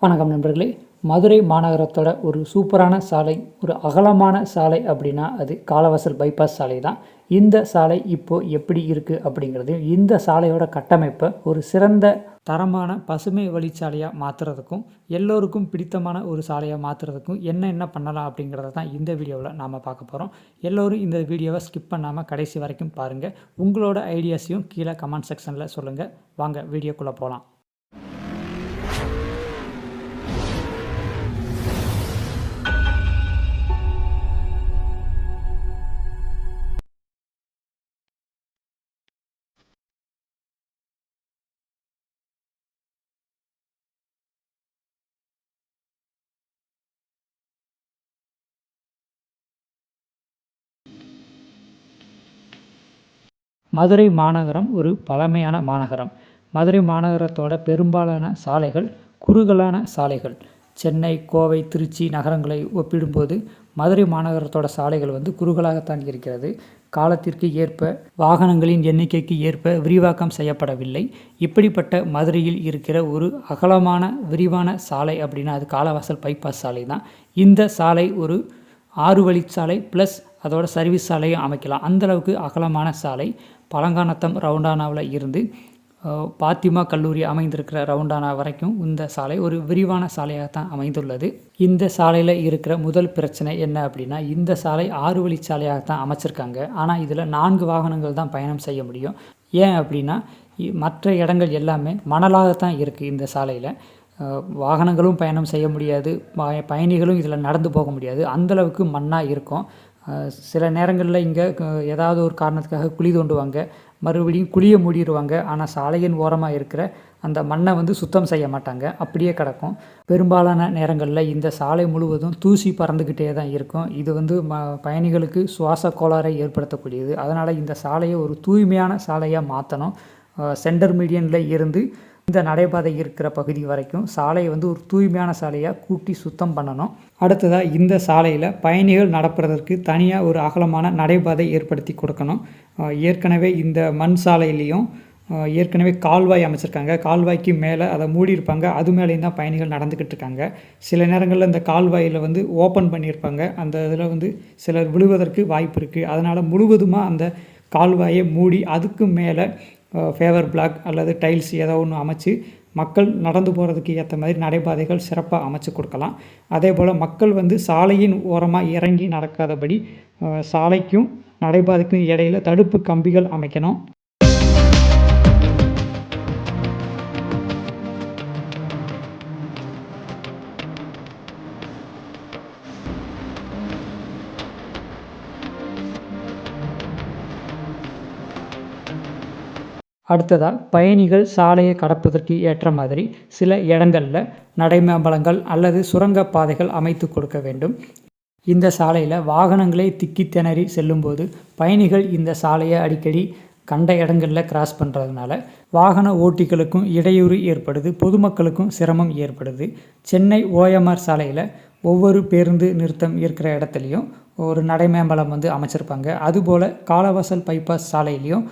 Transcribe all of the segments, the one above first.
வணக்கம் நண்பர்களே. மதுரை மாநகரத்தோட ஒரு சூப்பரான சாலை, ஒரு அகலமான சாலை அப்படின்னா அது காலவாசல் பைபாஸ் சாலை தான். இந்த சாலை இப்போது எப்படி இருக்குது அப்படிங்கிறதையும், இந்த சாலையோட கட்டமைப்பை ஒரு சிறந்த தரமான பசுமை வழிச்சாலையாக மாற்றுறதுக்கும், எல்லோருக்கும் பிடித்தமான ஒரு சாலையாக மாற்றுறதுக்கும் என்ன பண்ணலாம் அப்படிங்கிறத தான் இந்த வீடியோவில் நாம் பார்க்க போகிறோம். எல்லோரும் இந்த வீடியோவை ஸ்கிப் பண்ணாமல் கடைசி வரைக்கும் பாருங்கள். உங்களோட ஐடியாஸையும் கீழே கமெண்ட் செக்ஷனில் சொல்லுங்கள். வாங்க வீடியோக்குள்ளே போகலாம். மதுரை மாநகரம் ஒரு பழமையான மாநகரம். மதுரை மாநகரத்தோட பெரும்பாலான சாலைகள் குறுகலான சாலைகள். சென்னை, கோவை, திருச்சி நகரங்களை ஒப்பிடும்போது மதுரை மாநகரத்தோட சாலைகள் குறுகலாகத்தான் இருக்கிறது. காலத்திற்கு ஏற்ப, வாகனங்களின் எண்ணிக்கைக்கு ஏற்ப விரிவாக்கம் செய்யப்படவில்லை. இப்படிப்பட்ட மதுரையில் இருக்கிற ஒரு அகலமான விரிவான சாலை அப்படின்னா அது காலவாசல் பைபாஸ் சாலை தான். இந்த சாலை ஒரு 6 வழிச்சாலை ப்ளஸ் அதோட சர்வீஸ் சாலையும் அமைக்கலாம். அந்தளவுக்கு அகலமான சாலை. பழங்கானத்தம் ரவுண்டானாவில் இருந்து பாத்திமா கல்லூரி அமைந்திருக்கிற ரவுண்டானா வரைக்கும் இந்த சாலை ஒரு விரிவான சாலையாகத்தான் அமைந்துள்ளது. இந்த சாலையில் இருக்கிற முதல் பிரச்சனை என்ன அப்படின்னா, இந்த சாலை 6 வழிச்சாலையாகத்தான் அமைச்சிருக்காங்க. ஆனால் இதில் 4 வாகனங்கள் தான் பயணம் செய்ய முடியும். ஏன் அப்படின்னா, மற்ற இடங்கள் எல்லாமே மணலாகத்தான் இருக்குது. இந்த சாலையில் வாகனங்களும் பயணம் செய்ய முடியாது, பயணிகளும் இதில் நடந்து போக முடியாது. அந்தளவுக்கு மண்ணாக இருக்கும். சில நேரங்களில் இங்கே ஏதாவது ஒரு காரணத்துக்காக குழி தோண்டுவாங்க, மறுபடியும் குழியை மூடிடுவாங்க. ஆனால் சாலையின் ஓரமாக இருக்கிற அந்த மண்ணை சுத்தம் செய்ய மாட்டாங்க, அப்படியே கிடக்கும். பெரும்பாலான நேரங்களில் இந்த சாலை முழுவதும் தூசி பறந்துக்கிட்டே தான் இருக்கும். இது பயணிகளுக்கு சுவாச கோளாறை ஏற்படுத்தக்கூடியது. அதனால் இந்த சாலையை ஒரு தூய்மையான சாலையாக மாற்றணும். சென்டர் மீடியனில் இருந்து இந்த நடைபாதை இருக்கிற பகுதி வரைக்கும் சாலையை ஒரு தூய்மையான சாலையாக கூட்டி சுத்தம் பண்ணணும். அடுத்ததாக இந்த சாலையில் பயணிகள் நடப்பதற்கு தனியாக ஒரு அகலமான நடைபாதை ஏற்படுத்தி கொடுக்கணும். ஏற்கனவே இந்த மண் சாலையிலையும் ஏற்கனவே கால்வாய் அமைச்சிருக்காங்க. கால்வாய்க்கு மேலே அதை மூடியிருப்பாங்க, அது மேலேயும் தான் பயணிகள் நடந்துக்கிட்டு இருக்காங்க. சில நேரங்களில் இந்த கால்வாயில் ஓப்பன் பண்ணியிருப்பாங்க. அந்த இதில் சிலர் விழுவதற்கு வாய்ப்பு இருக்குது. அதனால் முழுவதுமாக அந்த கால்வாயை மூடி அதுக்கு மேலே ஃபேவர் பிளாக் அல்லது டைல்ஸ் ஏதோ ஒன்று அமைச்சு மக்கள் நடந்து போகிறதுக்கு ஏற்ற மாதிரி நடைபாதைகள் சிறப்பாக அமைச்சு கொடுக்கலாம். அதே போல் மக்கள் சாலையின் ஓரமாக இறங்கி நடக்காதபடி சாலைக்கும் நடைபாதைக்கும் இடையில் தடுப்பு கம்பிகள் அமைக்கணும். அடுத்ததாக பயணிகள் சாலையை கடப்பதற்கு ஏற்ற மாதிரி சில இடங்களில் நடைமேம்பாலங்கள் அல்லது சுரங்க பாதைகள் அமைத்து கொடுக்க வேண்டும். இந்த சாலையில் வாகனங்களை திக்கி திணறி செல்லும்போது பயணிகள் இந்த சாலையை அடிக்கடி கண்ட இடங்களில் கிராஸ் பண்ணுறதுனால வாகன ஓட்டிகளுக்கும் இடையூறு ஏற்படுது, பொதுமக்களுக்கும் சிரமம் ஏற்படுது. சென்னை ஓஎம்ஆர் சாலையில் ஒவ்வொரு பேருந்து நிறுத்தம் இருக்கிற இடத்துலையும் ஒரு நடைமேம்பாலம் அமைச்சிருப்பாங்க. அதுபோல் காலவாசல் பைபாஸ் சாலையிலையும்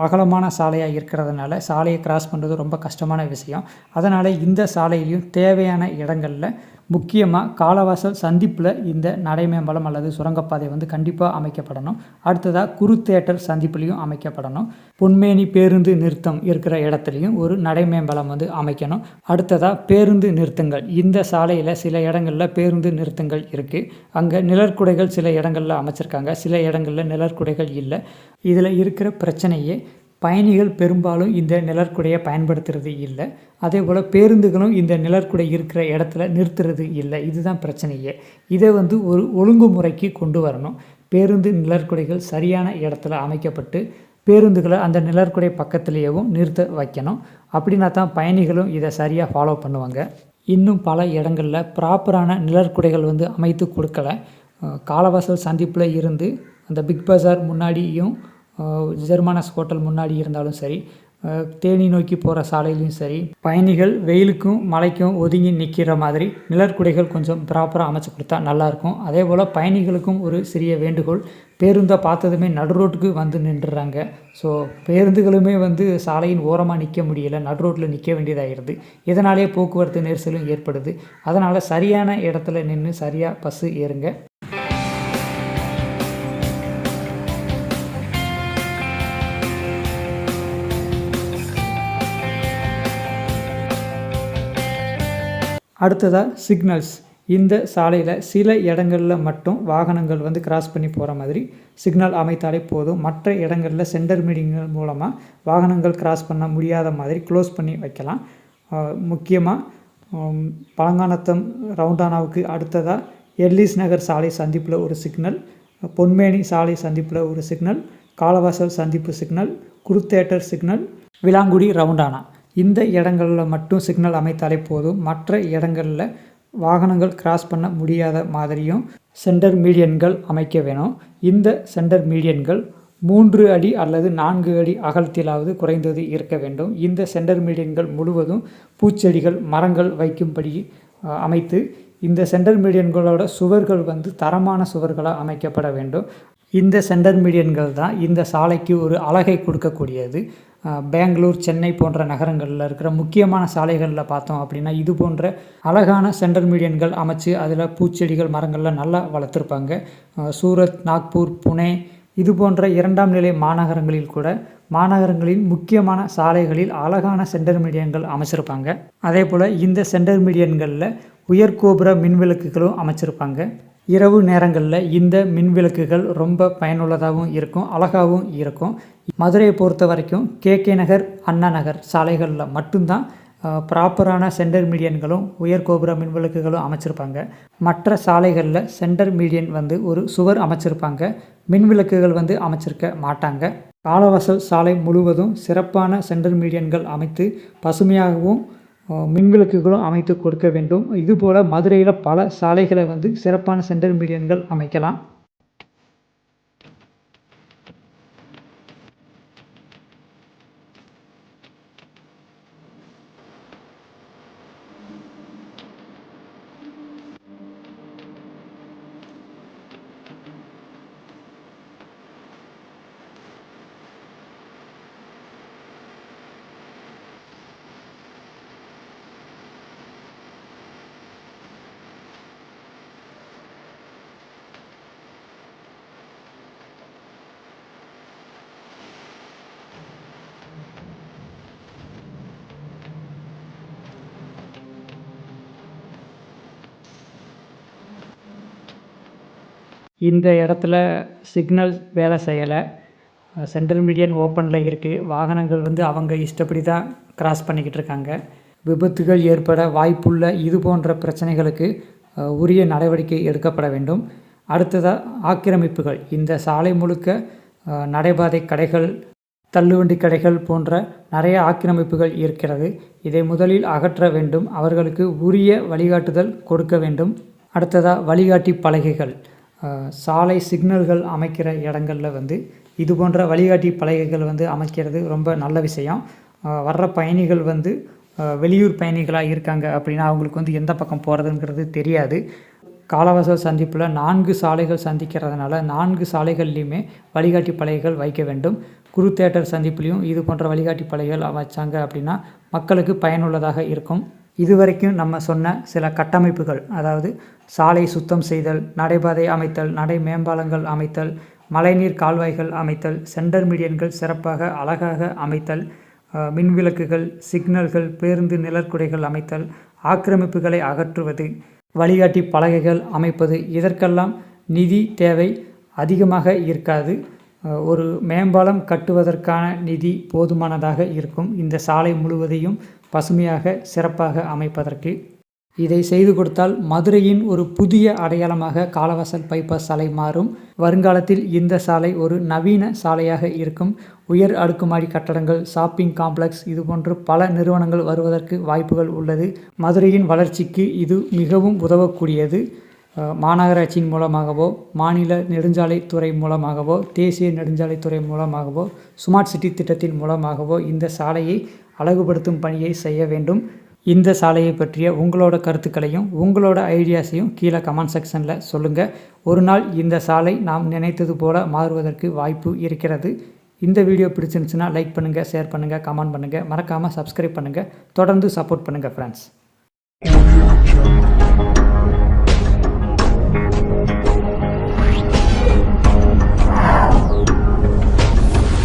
அகலமான சாலையாக இருக்கிறதுனால சாலையை கிராஸ் பண்ணுறது ரொம்ப கஷ்டமான விஷயம். அதனால் இந்த சாலையிலையும் தேவையான இடங்களில், முக்கியமாக காலவாசல் சந்திப்பில் இந்த நடைமேம்பாலம் அல்லது சுரங்கப்பாதை கண்டிப்பாக அமைக்கப்படணும். அடுத்ததாக குருத்தேட்டர் சந்திப்புலையும் அமைக்கப்படணும். பொன்மேனி பேருந்து நிறுத்தம் இருக்கிற இடத்துலையும் ஒரு நடைமேம்பாலம் அமைக்கணும். அடுத்ததாக பேருந்து நிறுத்தங்கள். இந்த சாலையில் சில இடங்களில் பேருந்து நிறுத்தங்கள் இருக்குது. அங்கே நிழற்குடைகள் சில இடங்களில் அமைச்சிருக்காங்க, சில இடங்களில் நிழற்குடைகள் இல்லை. இதில் இருக்கிற பிரச்சனையே பயணிகள் பெரும்பாலும் இந்த நிழற்குடையை பயன்படுத்துறது இல்லை. அதே போல் பேருந்துகளும் இந்த நிழற்குடை இருக்கிற இடத்துல நிறுத்துறது இல்லை. இதுதான் பிரச்சனையே. இதை ஒரு ஒழுங்குமுறைக்கு கொண்டு வரணும். பேருந்து நிழற்குடைகள் சரியான இடத்துல அமைக்கப்பட்டு பேருந்துகளை அந்த நிழற்குடை பக்கத்துலேயேவும் நிறுத்த வைக்கணும். அப்படின்னா தான் பயணிகளும் இதை சரியாக ஃபாலோ பண்ணுவாங்க. இன்னும் பல இடங்களில் ப்ராப்பரான நிழற்குடைகள் அமைத்து கொடுக்கல. காலவாசல் சந்திப்பில் இருந்து அந்த பிக் பஜார் முன்னாடியும் ஜெர்மானஸ் ஹோட்டல் முன்னாடி இருந்தாலும் சரி, தேனி நோக்கி போகிற சாலையிலையும் சரி, பயணிகள் வெயிலுக்கும் மழைக்கும் ஒதுங்கி நிற்கிற மாதிரி நிழற்குடைகள் கொஞ்சம் ப்ராப்பராக அமைச்சு கொடுத்தா நல்லாயிருக்கும். அதே போல் பயணிகளுக்கும் ஒரு சிறிய வேண்டுகோள், பேருந்தை பார்த்ததுமே நடு ரோட்டுக்கு வந்து நின்றுறாங்க. ஸோ பேருந்துகளுமே வந்து சாலையின் ஓரமாக நிற்க முடியல, நடு ரோட்டில் நிற்க வேண்டியதாகிடுது. இதனாலேயே போக்குவரத்து நெரிசலும் ஏற்படுது. அதனால் சரியான இடத்துல நின்று சரியாக பஸ்ஸு ஏறுங்க. அடுத்ததாக சிக்னல்ஸ். இந்த சாலையில் சில இடங்களில் மட்டும் வாகனங்கள் வந்து கிராஸ் பண்ணி போகிற மாதிரி சிக்னல் அமைத்தாலே போதும். மற்ற இடங்களில் சென்டர் மீடியங்கள் மூலமாக வாகனங்கள் கிராஸ் பண்ண முடியாத மாதிரி க்ளோஸ் பண்ணி வைக்கலாம். முக்கியமாக பழங்கானத்தம் ரவுண்டானாவுக்கு அடுத்ததாக எல்லிஸ் நகர் சாலை சந்திப்பில் ஒரு சிக்னல், பொன்மேனி சாலை சந்திப்பில் ஒரு சிக்னல், காலவாசல் சந்திப்பு சிக்னல், குருத்தேட்டர் சிக்னல், விளாங்குடி ரவுண்டானா இந்த இடங்களில் மட்டும் சிக்னல் அமைத்தாலே போதும். மற்ற இடங்களில் வாகனங்கள் கிராஸ் பண்ண முடியாத மாதிரியும் சென்டர் மீடியன்கள் அமைக்க வேணும். இந்த சென்டர் மீடியன்கள் 3 அடி அல்லது 4 அடி அகலத்திலாவது குறைந்தது இருக்க வேண்டும். இந்த சென்டர் மீடியன்கள் முழுவதும் பூச்செடிகள், மரங்கள் வைக்கும்படி அமைத்து இந்த சென்டர் மீடியன்களோட சுவர்கள் வந்து தரமான சுவர்களாக அமைக்கப்பட வேண்டும். இந்த சென்டர் மீடியன்கள் தான் இந்த சாலைக்கு ஒரு அழகை கொடுக்கக்கூடியது. பெங்களூர், சென்னை போன்ற நகரங்களில் இருக்கிற முக்கியமான சாலைகளில் பார்த்தோம் அப்படின்னா இது போன்ற அழகான சென்டர் மீடியன்கள் அமைச்சு அதில் பூச்செடிகள், மரங்கள்லாம் நல்லா வளர்த்துருப்பாங்க. சூரத், நாக்பூர், புனே இது போன்ற 2ஆம் நிலை மாநகரங்களில் கூட மாநகரங்களின் முக்கியமான சாலைகளில் அழகான சென்டர் மீடியன்கள் அமைச்சிருப்பாங்க. அதே போல் இந்த சென்டர் மீடியன்களில் உயர்கோபுர மின்விளக்குகளும் அமைச்சிருப்பாங்க. இரவு நேரங்களில் இந்த மின்விளக்குகள் ரொம்ப பயனுள்ளதாகவும் இருக்கும், அழகாகவும் இருக்கும். மதுரையை பொறுத்த வரைக்கும் KK நகர், அண்ணா நகர் சாலைகளில் மட்டும்தான் ப்ராப்பரான சென்டர் மீடியன்களும் உயர்கோபுர மின்விளக்குகளும் அமைச்சிருப்பாங்க. மற்ற சாலைகளில் சென்டர் மீடியன் வந்து ஒரு சுவர் அமைச்சிருப்பாங்க, மின்விளக்குகள் வந்து அமைச்சிருக்க மாட்டாங்க. காலவாசல் சாலை முழுவதும் சிறப்பான சென்டர் மீடியன்கள் அமைத்து பசுமையாகவும் மின்விளக்குகளும் அமைத்து கொடுக்க வேண்டும். இதுபோல் மதுரையில் பல சாலைகளை வந்து சிறப்பான சென்டர் மீடியன்கள் அமைக்கலாம். இந்த இடத்துல சிக்னல் வேலை செய்யலை, சென்ட்ரல் மீடியன் ஓப்பனில் இருக்குது. வாகனங்கள் வந்து அவங்க இஷ்டப்படி தான் கிராஸ் பண்ணிக்கிட்டு இருக்காங்க. விபத்துகள் ஏற்பட வாய்ப்புள்ள இது போன்ற பிரச்சனைகளுக்கு உரிய நடவடிக்கை எடுக்கப்பட வேண்டும். அடுத்ததாக ஆக்கிரமிப்புகள். இந்த சாலை முழுக்க நடைபாதை கடைகள், தள்ளுவண்டி கடைகள் போன்ற நிறைய ஆக்கிரமிப்புகள் இருக்கிறது. இதை முதலில் அகற்ற வேண்டும். அவர்களுக்கு உரிய வழிகாட்டுதல் கொடுக்க வேண்டும். அடுத்ததாக வழிகாட்டி பலகைகள். சாலை சிக்னல்கள் அமைக்கிற இடங்களில் வந்து இது போன்ற வழிகாட்டி பலகைகள் வந்து அமைக்கிறது ரொம்ப நல்ல விஷயம். வர்ற பயணிகள் வந்து வெளியூர் பயணிகளாக இருக்காங்க அப்படின்னா அவங்களுக்கு வந்து எந்த பக்கம் போகிறதுங்கிறது தெரியாது. காலவாசல் சந்திப்பில் 4 சாலைகள் சந்திக்கிறதுனால 4 சாலைகள்லையுமே வழிகாட்டி பலகைகள் வைக்க வேண்டும். குருத்தேட்டர் சந்திப்புலையும் இது போன்ற வழிகாட்டி பலகைகள் வச்சாங்க அப்படின்னா மக்களுக்கு பயனுள்ளதாக இருக்கும். இதுவரைக்கும் நம்ம சொன்ன சில கட்டமைப்புகள், அதாவது சாலை சுத்தம் செய்தல், நடைபாதை அமைத்தல், நடை மேம்பாலங்கள் அமைத்தல், மழைநீர் கால்வாய்கள் அமைத்தல், சென்டர் மீடியன்கள் சிறப்பாக அழகாக அமைத்தல், மின்விளக்குகள், சிக்னல்கள், பேருந்து நிழற்குடைகள் அமைத்தல், ஆக்கிரமிப்புகளை அகற்றுவது, வழிகாட்டி பலகைகள் அமைப்பது, இதற்கெல்லாம் நிதி தேவை அதிகமாக இருக்காது. ஒரு மேம்பாலம் கட்டுவதற்கான நிதி போதுமானதாக இருக்கும். இந்த சாலை முழுவதையும் பசுமையாக சிறப்பாக அமைப்பதற்கு இதை செய்து கொடுத்தால் மதுரையின் ஒரு புதிய அடையாளமாக காலவாசல் பைபாஸ் சாலை மாறும். வருங்காலத்தில் இந்த சாலை ஒரு நவீன சாலையாக இருக்கும். உயர் அடுக்குமாடி கட்டடங்கள், ஷாப்பிங் காம்ப்ளெக்ஸ் இது போன்று பல நிறுவனங்கள் வருவதற்கு வாய்ப்புகள் உள்ளது. மதுரையின் வளர்ச்சிக்கு இது மிகவும் உதவக்கூடியது. மாநகராட்சியின் மூலமாகவோ, மாநில நெடுஞ்சாலைத்துறை மூலமாகவோ, தேசிய நெடுஞ்சாலைத்துறை மூலமாகவோ, ஸ்மார்ட் சிட்டி திட்டத்தின் மூலமாகவோ இந்த சாலையை அழகுபடுத்தும் பணியை செய்ய வேண்டும். இந்த சாலையை பற்றிய உங்களோட கருத்துக்களையும் உங்களோட ஐடியாஸையும் கீழே கமெண்ட் செக்ஷனில் சொல்லுங்கள். ஒரு நாள் இந்த சாலை நாம் நினைத்தது போல மாறுவதற்கு வாய்ப்பு இருக்கிறது. இந்த வீடியோ பிடிச்சிருந்துச்சுன்னா லைக் பண்ணுங்கள், ஷேர் பண்ணுங்கள், கமெண்ட் பண்ணுங்கள், மறக்காமல் சப்ஸ்கிரைப் பண்ணுங்கள். தொடர்ந்து சப்போர்ட் பண்ணுங்கள் ஃப்ரெண்ட்ஸ்.